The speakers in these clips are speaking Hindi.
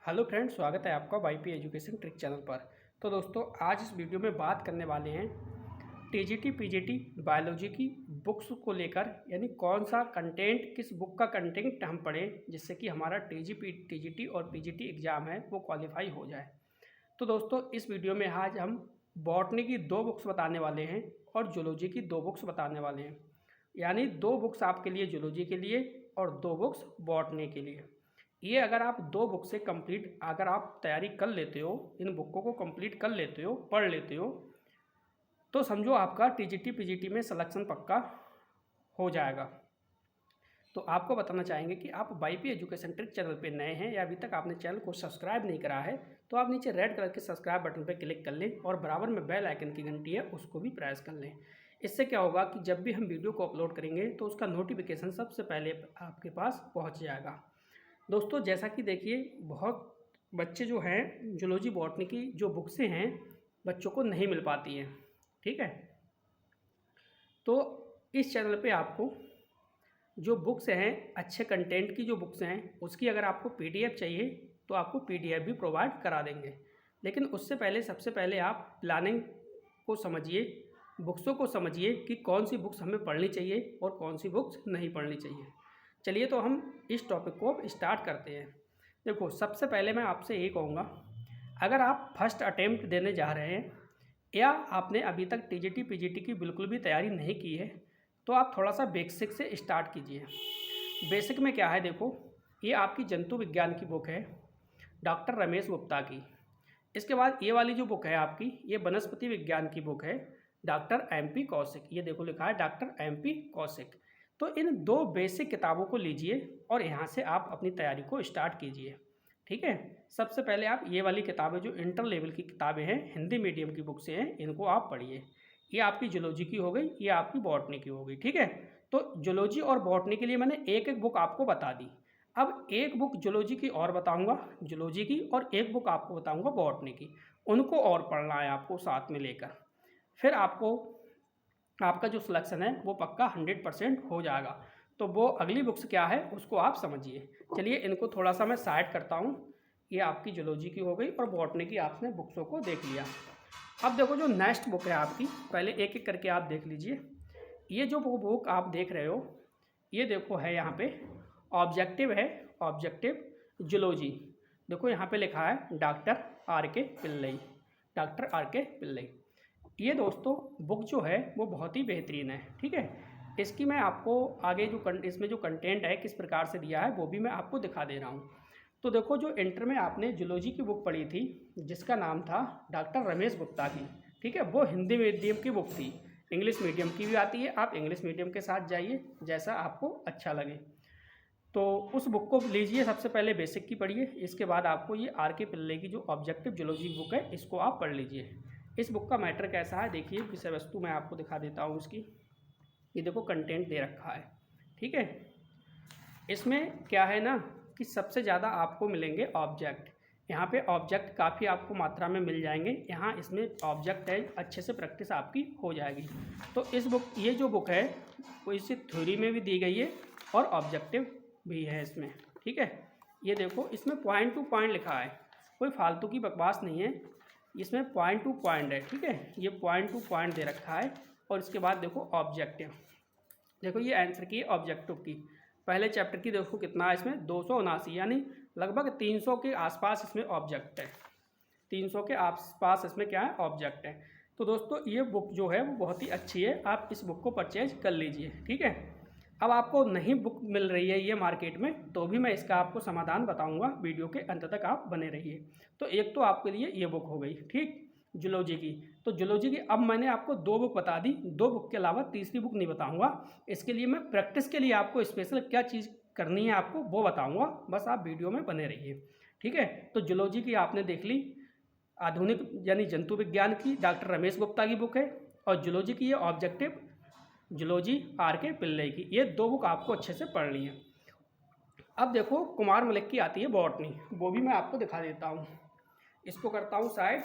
हेलो फ्रेंड्स, स्वागत है आपका वाईपी एजुकेशन ट्रिक चैनल पर। तो दोस्तों, आज इस वीडियो में बात करने वाले हैं टीजीटी पीजीटी बायोलॉजी की बुक्स को लेकर, यानी कौन सा कंटेंट, किस बुक का कंटेंट हम पढ़ें जिससे कि हमारा टीजीटी और पीजीटी एग्ज़ाम है वो क्वालिफाई हो जाए। तो दोस्तों, इस वीडियो में आज हम बॉटनी की 2 बुक्स बताने वाले हैं और जूलॉजी की 2 बुक्स बताने वाले हैं। यानी 2 बुक्स आपके लिए जूलॉजी के लिए और 2 बुक्स बॉटनी के लिए। ये अगर आप 2 बुक से कंप्लीट अगर आप तैयारी कर लेते हो, इन बुकों को कंप्लीट कर लेते हो, पढ़ लेते हो, तो समझो आपका टीजीटी पीजीटी में सिलेक्शन पक्का हो जाएगा। तो आपको बताना चाहेंगे कि आप वाईपी एजुकेशन ट्रिक चैनल पे नए हैं या अभी तक आपने चैनल को सब्सक्राइब नहीं करा है, तो आप नीचे रेड कलर के सब्सक्राइब बटन पर क्लिक कर लें और बराबर में बेल आइकन की घंटी है उसको भी प्रेस कर लें। इससे क्या होगा कि जब भी हम वीडियो को अपलोड करेंगे तो उसका नोटिफिकेशन सबसे पहले आपके पास पहुँच जाएगा। दोस्तों, जैसा कि देखिए, बहुत बच्चे जो हैं जूलॉजी बॉटनी की जो बुक्सें हैं बच्चों को नहीं मिल पाती हैं, ठीक है। तो इस चैनल पे आपको जो बुक्स हैं, अच्छे कंटेंट की जो बुक्स हैं, उसकी अगर आपको पीडीएफ चाहिए तो आपको पीडीएफ भी प्रोवाइड करा देंगे। लेकिन उससे पहले सबसे पहले आप प्लानिंग को समझिए, बुक्सों को समझिए कि कौन सी बुक्स हमें पढ़नी चाहिए और कौन सी बुक्स नहीं पढ़नी चाहिए। चलिए, तो हम इस टॉपिक को स्टार्ट करते हैं। देखो, सबसे पहले मैं आपसे ये कहूँगा, अगर आप फर्स्ट अटेम्प्ट देने जा रहे हैं या आपने अभी तक टीजीटी पीजीटी की बिल्कुल भी तैयारी नहीं की है, तो आप थोड़ा सा बेसिक से स्टार्ट कीजिए। बेसिक में क्या है, देखो, ये आपकी जंतु विज्ञान की बुक है, डॉक्टर रमेश गुप्ता की। इसके बाद ये वाली जो बुक है आपकी, ये वनस्पति विज्ञान की बुक है, डॉक्टर एमपी कौशिक। ये देखो लिखा है डॉक्टर एमपी कौशिक। तो इन 2 बेसिक किताबों को लीजिए और यहाँ से आप अपनी तैयारी को स्टार्ट कीजिए, ठीक है। सबसे पहले आप ये वाली किताबें जो इंटर लेवल की किताबें हैं, हिंदी मीडियम की बुक से हैं, इनको आप पढ़िए। ये आपकी जूलॉजी की हो गई, ये आपकी बॉटनी की हो गई, ठीक है। तो जूलॉजी और बॉटनी के लिए मैंने एक एक बुक आपको बता दी। अब एक बुक जूलॉजी की और बताऊंगा, जूलॉजी की, और एक बुक आपको बताऊंगा बॉटनी की। उनको और पढ़ना है आपको साथ में लेकर, फिर आपका जो सिलेक्शन है वो पक्का 100% हो जाएगा। तो वो अगली बुक्स क्या है उसको आप समझिए। चलिए, इनको थोड़ा सा मैं साइड करता हूँ। ये आपकी जूलॉजी की हो गई और बॉटनी की आपने बुक्सों को देख लिया। अब देखो, जो नेक्स्ट बुक है आपकी, पहले एक एक करके आप देख लीजिए। ये जो बुक आप देख रहे हो, ये देखो है यहाँ पे ऑब्जेक्टिव है, ऑब्जेक्टिव जूलॉजी। देखो यहाँ पे लिखा है डॉक्टर आर के पिल्लई, डॉक्टर आर के पिल्लई। ये दोस्तों बुक जो है वो बहुत ही बेहतरीन है, ठीक है। इसकी मैं आपको आगे जो इसमें जो कंटेंट है किस प्रकार से दिया है वो भी मैं आपको दिखा दे रहा हूँ। तो देखो, जो इंटर में आपने जूलॉजी की बुक पढ़ी थी जिसका नाम था डॉक्टर रमेश गुप्ता की, ठीक है, वो हिंदी मीडियम की बुक थी। इंग्लिश मीडियम की भी आती है, आप इंग्लिश मीडियम के साथ जाइए जैसा आपको अच्छा लगे। तो उस बुक को लीजिए, सबसे पहले बेसिक की पढ़िए, इसके बाद आपको ये आर के पिल्ले की जो ऑब्जेक्टिव जूलॉजी बुक है इसको आप पढ़ लीजिए। इस बुक का मैटर कैसा है देखिए, विषय वस्तु मैं आपको दिखा देता हूँ इसकी। ये देखो कंटेंट दे रखा है, ठीक है। इसमें क्या है ना कि सबसे ज़्यादा आपको मिलेंगे ऑब्जेक्ट। यहाँ पे ऑब्जेक्ट काफ़ी आपको मात्रा में मिल जाएंगे। यहाँ इसमें ऑब्जेक्ट है, अच्छे से प्रैक्टिस आपकी हो जाएगी। तो ये जो बुक है वो इसे थ्योरी में भी दी गई है और ऑब्जेक्टिव भी है इसमें, ठीक है। ये देखो, इसमें पॉइंट टू पॉइंट लिखा है, कोई फालतू की बकवास नहीं है, इसमें पॉइंट टू पॉइंट है, ठीक है। ये पॉइंट टू पॉइंट दे रखा है। और इसके बाद देखो ऑब्जेक्टिव, देखो ये आंसर की ऑब्जेक्टिव की पहले चैप्टर की देखो कितना है इसमें 279, यानी लगभग 300 के आसपास इसमें ऑब्जेक्ट है। 300 के आसपास इसमें क्या है, ऑब्जेक्ट है। तो दोस्तों, ये बुक जो है वो बहुत ही अच्छी है, आप इस बुक को परचेज कर लीजिए, ठीक है। अब आपको नहीं बुक मिल रही है ये मार्केट में, तो भी मैं इसका आपको समाधान बताऊंगा, वीडियो के अंत तक आप बने रहिए। तो एक तो आपके लिए ये बुक हो गई, ठीक, जूलॉजी की। तो जूलॉजी की अब मैंने आपको 2 बुक बता दी, 2 बुक के अलावा तीसरी बुक नहीं बताऊंगा। इसके लिए मैं प्रैक्टिस के लिए आपको स्पेशल क्या चीज़ करनी है आपको वो बताऊंगा, बस आप वीडियो में बने रहिए, ठीक है। तो जूलॉजी की आपने देख ली, आधुनिक यानी जंतु विज्ञान की डॉक्टर रमेश गुप्ता की बुक है, और जूलॉजी की ये ऑब्जेक्टिव जूलॉजी आर के पिल्ले की। ये 2 बुक आपको अच्छे से पढ़नी है। अब देखो, कुमार मलिक की आती है बॉटनी, वो भी मैं आपको दिखा देता हूँ। इसको करता हूँ साइड।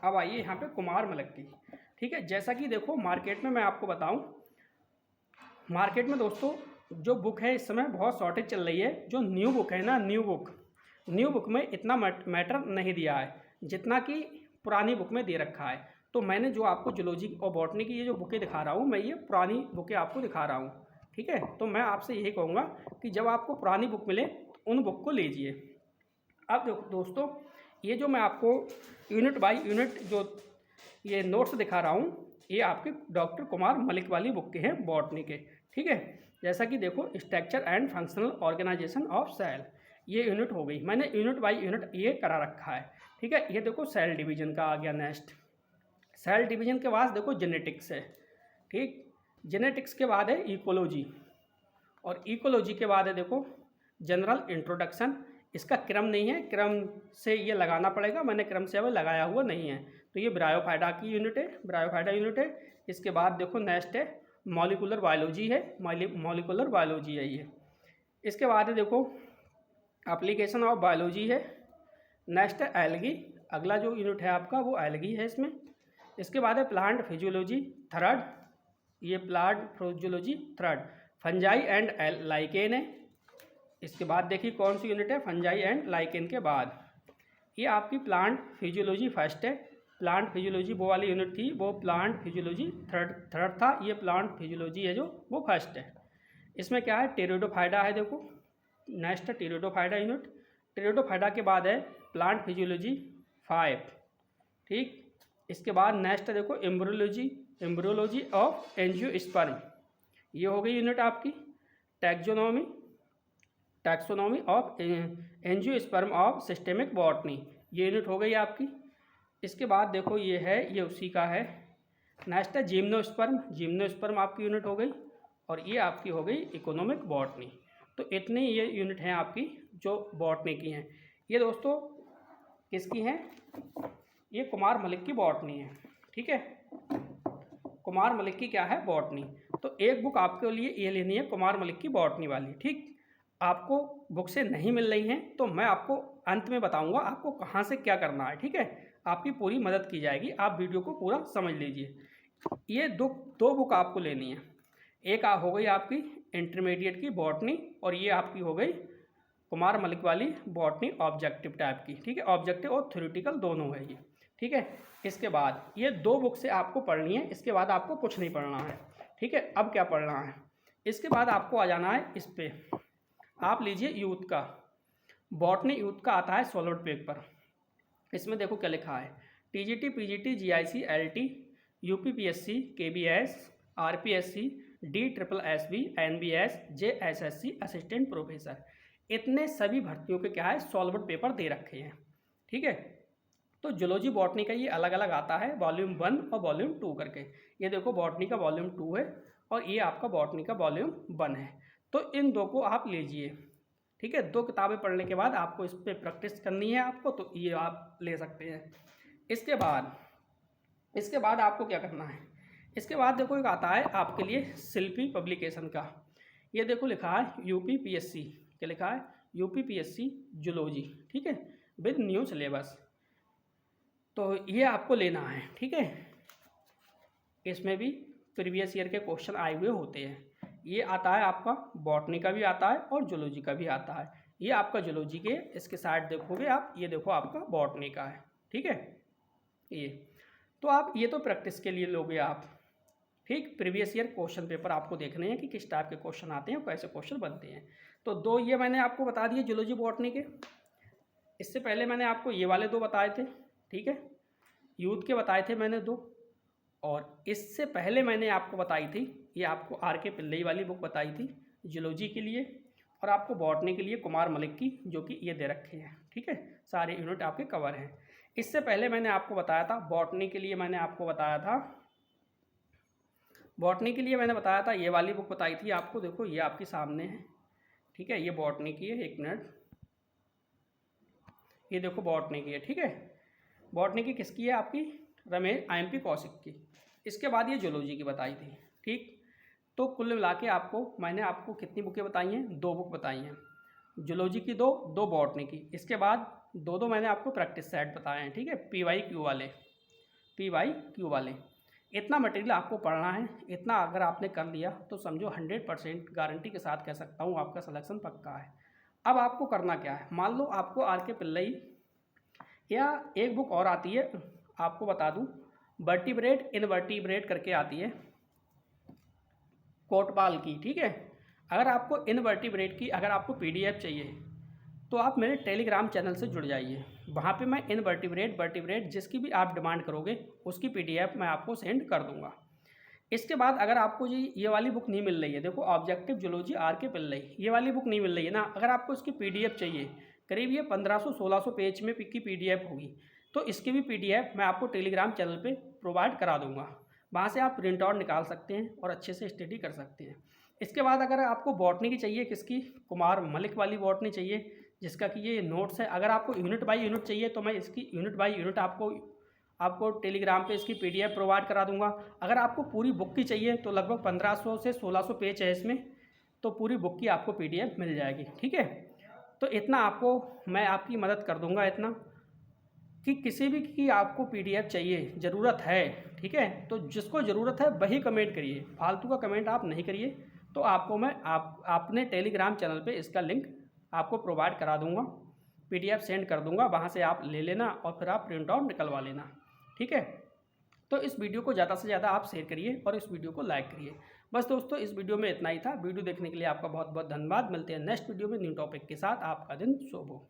अब आइए यहाँ पे कुमार मलिक की, ठीक है। जैसा कि देखो मार्केट में मैं आपको बताऊँ, मार्केट में दोस्तों जो बुक है इस समय बहुत शॉर्टेज चल रही है। जो न्यू बुक है ना, न्यू बुक न्यू बुक में इतना मैटर नहीं दिया है जितना कि पुरानी बुक में दे रखा है। तो मैंने जो आपको जूलॉजी और बॉटनी की ये जो बुकें दिखा रहा हूँ, मैं ये पुरानी बुकें आपको दिखा रहा हूँ, ठीक है। तो मैं आपसे यही कहूँगा कि जब आपको पुरानी बुक मिले उन बुक को लीजिए। अब दोस्तों, ये जो मैं आपको यूनिट बाय यूनिट जो ये नोट्स दिखा रहा हूँ, ये आपके डॉक्टर कुमार मलिक वाली बुक के हैं, बॉटनी के, ठीक है। जैसा कि देखो, structure and functional organisation of cell, ये यूनिट हो गई। मैंने यूनिट बाय यूनिट ये करा रखा है, ठीक है। ये देखो सेल डिवीजन का आ गया। नेक्स्ट सेल डिवीजन के बाद देखो जेनेटिक्स है, ठीक। जेनेटिक्स के बाद है इकोलॉजी, और इकोलॉजी के बाद है देखो जनरल इंट्रोडक्शन। इसका क्रम नहीं है, क्रम से ये लगाना पड़ेगा, मैंने क्रम से अभी लगाया हुआ नहीं है। तो ये ब्रायोफाइटा की यूनिट है, ब्रायोफाइटा यूनिट है। इसके बाद देखो नेक्स्ट है मॉलिकुलर बायोलॉजी है, मॉलिकुलर बायोलॉजी है ये। इसके बाद है देखो एप्लीकेशन ऑफ बायोलॉजी है। नेक्स्ट है एल्गी, अगला जो यूनिट है आपका वो एल्गी है इसमें। इसके बाद है प्लांट फिजियोलॉजी थर्ड, ये plant physiology third. Fungi and lichen है। इसके बाद देखिए कौन सी यूनिट है, फंजाई एंड लाइकेन के बाद ये आपकी प्लांट फिजियोलॉजी फर्स्ट है। प्लांट फिजियोलॉजी वो वाली यूनिट थी, वो प्लांट फिजियोलॉजी थर्ड था, ये प्लांट फिजियोलॉजी है जो वो फर्स्ट है। इसमें क्या है, टेरिडोफाइडा है देखो। नेक्स्ट है टेरिडोफाइडा यूनिट। टेरिडोफाइडा के बाद है प्लांट फिजियोलॉजी 5, ठीक। इसके बाद नेक्स्ट है देखो एम्ब्रियोलॉजी ऑफ एंजियोस्पर्म, ये हो गई यूनिट आपकी। Taxonomy of angiosperm of systemic botany, ये यूनिट हो गई आपकी। इसके बाद देखो ये है, ये उसी का है। नेक्स्ट है जिम्नोस्पर्म आपकी यूनिट हो गई, और ये आपकी हो गई इकोनॉमिक बॉटनी। तो इतनी ये यूनिट हैं आपकी जो बॉटनी की हैं। ये दोस्तों किसकी हैं, ये कुमार मलिक की बॉटनी है, ठीक है। कुमार मलिक की क्या है, बॉटनी। तो एक बुक आपके लिए ये लेनी है कुमार मलिक की बॉटनी वाली, ठीक। आपको बुक से नहीं मिल रही हैं तो मैं आपको अंत में बताऊंगा आपको कहाँ से क्या करना है, ठीक है। आपकी पूरी मदद की जाएगी, आप वीडियो को पूरा समझ लीजिए। ये दो बुक आपको लेनी है। एक हो गई आपकी इंटरमीडिएट की बॉटनी, और ये आपकी हो गई कुमार मलिक वाली बॉटनी ऑब्जेक्टिव टाइप की, ठीक है। ऑब्जेक्टिव और थ्योरेटिकल दोनों है ये, ठीक है। इसके बाद ये दो बुक से आपको पढ़नी है, इसके बाद आपको कुछ नहीं पढ़ना है, ठीक है। अब क्या पढ़ना है, इसके बाद आपको आ जाना है इस पे। आप लीजिए यूथ का, बॉटनी यूथ का आता है सॉलिड पेपर। इसमें देखो क्या लिखा है, TGT PGT GIC LT UPPSC KBS RPSC DSSB NBS JSSC assistant professor, इतने सभी भर्तियों के क्या है सॉल्वर पेपर दे रखे हैं, ठीक है। तो जूलॉजी बॉटनी का ये अलग अलग आता है, वॉल्यूम 1 और वॉल्यूम 2 करके। ये देखो बॉटनी का वॉल्यूम 2 है और ये आपका बॉटनी का वॉल्यूम 1 है। तो इन दो को आप लीजिए, ठीक है। दो किताबें पढ़ने के बाद आपको इस पर प्रैक्टिस करनी है आपको, तो ये आप ले सकते हैं। इसके बाद आपको क्या करना है, इसके बाद देखो एक आता है आपके लिए शिल्पी पब्लिकेशन का। ये देखो लिखा है यूपीपीएससी, क्या लिखा है, यूपीपीएससी जूलॉजी, ठीक है, विद न्यू सिलेबस। तो ये आपको लेना है, ठीक है। इसमें भी प्रीवियस ईयर के क्वेश्चन आए हुए होते हैं। ये आता है आपका बॉटनी का भी आता है और जूलॉजी का भी आता है। ये आपका जूलॉजी के इसके साइड देखोगे आप, ये देखो आपका बॉटनी का है, ठीक है। ये तो आप ये तो प्रैक्टिस के लिए लोगे आप, ठीक। प्रीवियस ईयर क्वेश्चन पेपर आपको देखने हैं कि किस टाइप के क्वेश्चन आते हैं, कैसे क्वेश्चन बनते हैं। तो दो ये मैंने आपको बता दिए जूलॉजी बॉटनी के। इससे पहले मैंने आपको ये वाले दो बताए थे, ठीक है, यूथ के बताए थे मैंने दो। और इससे पहले मैंने आपको बताई थी, ये आपको RK पिल्लई वाली बुक बताई थी जूलॉजी के लिए, और आपको बॉटनी के लिए कुमार मलिक की, जो कि ये दे रखे हैं, ठीक है। सारे यूनिट आपके कवर हैं। इससे पहले मैंने आपको बताया था बॉटनी के लिए, मैंने आपको बताया था बॉटनी के लिए मैंने बताया था ये वाली बुक बताई थी आपको, देखो ये आपके सामने है, ठीक है। ये बॉटनी की है, एक मिनट, ये देखो बॉटनी की है, ठीक है। बॉटनी की किसकी है, आपकी रमेश IMP कौशिक की। इसके बाद ये जूलॉजी की बताई थी, ठीक। तो कुल मिला के आपको मैंने आपको कितनी बुकें बताई हैं, दो बुक बताई हैं, जूलॉजी की दो बॉटनी की। इसके बाद दो मैंने आपको प्रैक्टिस सेट बताए हैं, ठीक है, PYQ वाले। इतना मटेरियल आपको पढ़ना है, इतना अगर आपने कर लिया तो समझो 100% गारंटी के साथ कह सकता हूँ आपका सिलेक्शन पक्का है। अब आपको करना क्या है, मान लो आपको आर के पिल्लई या एक बुक और आती है, आपको बता दूं, वर्टिब्रेट इनवर्टिब्रेट करके आती है कोटवाल की, ठीक है। अगर आपको इनवर्टिब्रेट की अगर आपको पीडीएफ चाहिए तो आप मेरे टेलीग्राम चैनल से जुड़ जाइए। वहाँ पे मैं इनवर्टिब्रेट वर्टिब्रेट जिसकी भी आप डिमांड करोगे उसकी पीडीएफ मैं आपको सेंड कर दूँगा। इसके बाद अगर आपको ये वाली बुक नहीं मिल रही है, देखो ऑब्जेक्टिव जूलॉजी आर के पिल्लई, ये वाली बुक नहीं मिल रही है ना, अगर आपको इसकी पीडीएफ चाहिए, करीब ये 1500-1600 पेज में की पीडीएफ होगी, तो इसकी भी पीडीएफ मैं आपको टेलीग्राम चैनल पे प्रोवाइड करा दूंगा। वहाँ से आप प्रिंट आउट निकाल सकते हैं और अच्छे से स्टडी कर सकते हैं। इसके बाद अगर आपको बॉटनी की चाहिए, किसकी, कुमार मलिक वाली बॉटनी चाहिए, जिसका कि ये नोट्स है, अगर आपको यूनिट बाई यूनिट चाहिए तो मैं इसकी यूनिट बाई यूनिट आपको टेलीग्राम पे इसकी पीडीएफ प्रोवाइड करा दूंगा। अगर आपको पूरी बुक की चाहिए तो लगभग 1500 से 1600 पेज है इसमें, तो पूरी बुक की आपको पीडीएफ मिल जाएगी, ठीक है। तो इतना आपको मैं आपकी मदद कर दूंगा, इतना कि किसी भी की आपको पीडीएफ चाहिए, ज़रूरत है, ठीक है, तो जिसको ज़रूरत है वही कमेंट करिए, फालतू का कमेंट आप नहीं करिए। तो आपको मैं अपने टेलीग्राम चैनल पे इसका लिंक आपको प्रोवाइड करा दूंगा, पीडीएफ सेंड कर दूंगा, वहाँ से आप ले लेना और फिर आप प्रिंट आउट निकलवा लेना, ठीक है। तो इस वीडियो को ज़्यादा से ज़्यादा आप शेयर करिए और इस वीडियो को लाइक करिए। बस दोस्तों, इस वीडियो में इतना ही था। वीडियो देखने के लिए आपका बहुत बहुत धन्यवाद। मिलते हैं नेक्स्ट वीडियो में न्यू टॉपिक के साथ। आपका दिन शुभ हो।